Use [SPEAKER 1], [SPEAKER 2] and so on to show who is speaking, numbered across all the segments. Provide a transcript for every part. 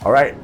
[SPEAKER 1] All right,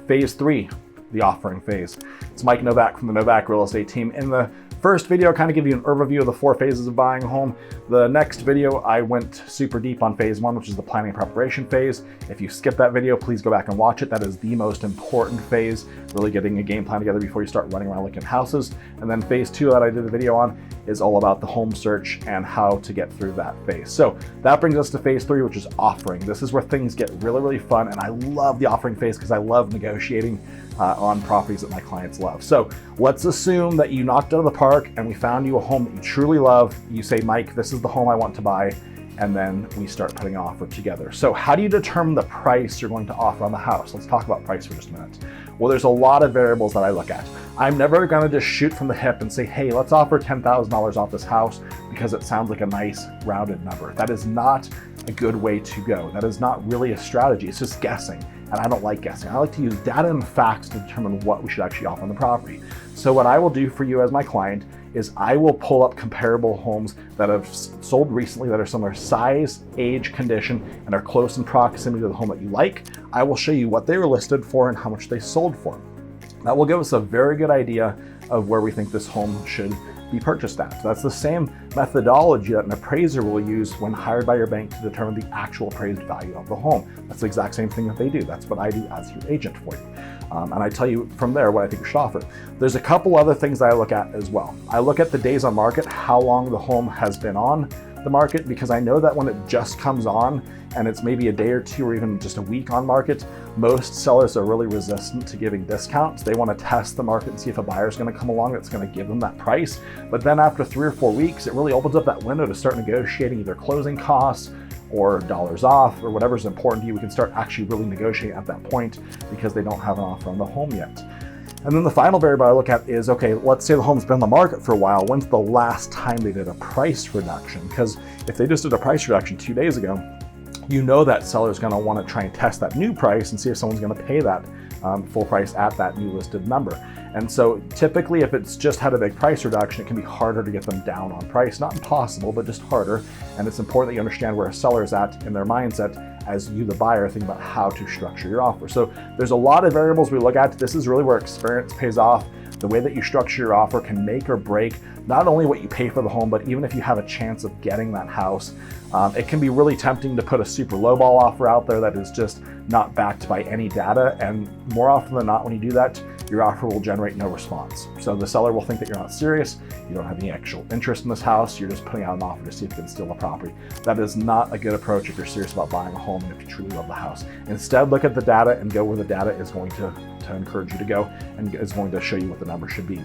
[SPEAKER 1] phase 3, the offering phase. It's Mike Novak from the Novak Real Estate Team. In the first video, I kind of give you an overview of the 4 phases of buying a home. The next video, I went super deep on phase 1, which is the planning and preparation phase. If you skip that video, please go back and watch it. That is the most important phase, really getting a game plan together before you start running around looking at houses. And then phase 2 that I did a video on is all about the home search and how to get through that phase. So that brings us to phase 3, which is offering. This is where things get really, really fun. And I love the offering phase because I love negotiating on properties that my clients love. So let's assume that you knocked out of the park and we found you a home that you truly love. You say, Mike, this is the home I want to buy. And then we start putting an offer together. So how do you determine the price you're going to offer on the house? Let's talk about price for just a minute. Well, there's a lot of variables that I look at. I'm never gonna just shoot from the hip and say, hey, let's offer $10,000 off this house because it sounds like a nice rounded number. That is not a good way to go. That is not really a strategy. It's just guessing. And I don't like guessing. I like to use data and facts to determine what we should actually offer on the property. So what I will do for you as my client is I will pull up comparable homes that have sold recently that are similar size, age, condition, and are close in proximity to the home that you like. I will show you what they were listed for and how much they sold for. That will give us a very good idea of where we think this home should be purchased at. So that's the same methodology that an appraiser will use when hired by your bank to determine the actual appraised value of the home. That's the exact same thing that they do. That's what I do as your agent for you. And I tell you from there what I think you should offer. There's a couple other things that I look at as well. I look at the days on market, how long the home has been on the market, because I know that when it just comes on and it's maybe a day or two or even just a week on market, most sellers are really resistant to giving discounts. They want to test the market and see if a buyer is going to come along that's going to give them that price. But then after 3 or 4 weeks, it really opens up that window to start negotiating either closing costs or dollars off or whatever's important to you. We can start actually really negotiating at that point because they don't have an offer on the home yet. And then the final variable I look at is, okay, let's say the home's been on the market for a while. When's the last time they did a price reduction? Because if they just did a price reduction 2 days ago, you know that seller's gonna wanna try and test that new price and see if someone's gonna pay that full price at that new listed number. And so typically if it's just had a big price reduction, it can be harder to get them down on price. Not impossible, but just harder. And it's important that you understand where a seller's at in their mindset as you, the buyer, think about how to structure your offer. So there's a lot of variables we look at. This is really where experience pays off. The way that you structure your offer can make or break not only what you pay for the home, but even if you have a chance of getting that house. It can be really tempting to put a super lowball offer out there that is just not backed by any data. And more often than not, when you do that, your offer will generate no response. So the seller will think that you're not serious, you don't have any actual interest in this house, you're just putting out an offer to see if you can steal the property. That is not a good approach if you're serious about buying a home and if you truly love the house. Instead, look at the data and go where the data is going to encourage you to go and is going to show you what the number should be.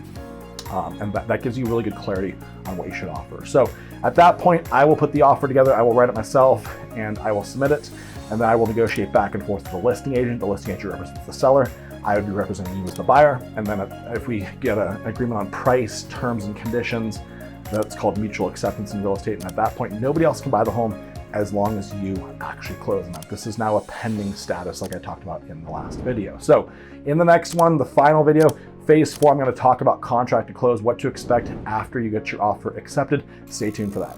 [SPEAKER 1] And that gives you really good clarity on what you should offer. So at that point, I will put the offer together, I will write it myself, and I will submit it, and then I will negotiate back and forth with the listing agent. The listing agent represents the seller. I would be representing you as the buyer. And then if we get an agreement on price, terms, and conditions, that's called mutual acceptance in real estate. And at that point, nobody else can buy the home as long as you actually close on it. This is now a pending status like I talked about in the last video. So in the next one, the final video, phase 4, I'm going to talk about contract to close, what to expect after you get your offer accepted. Stay tuned for that.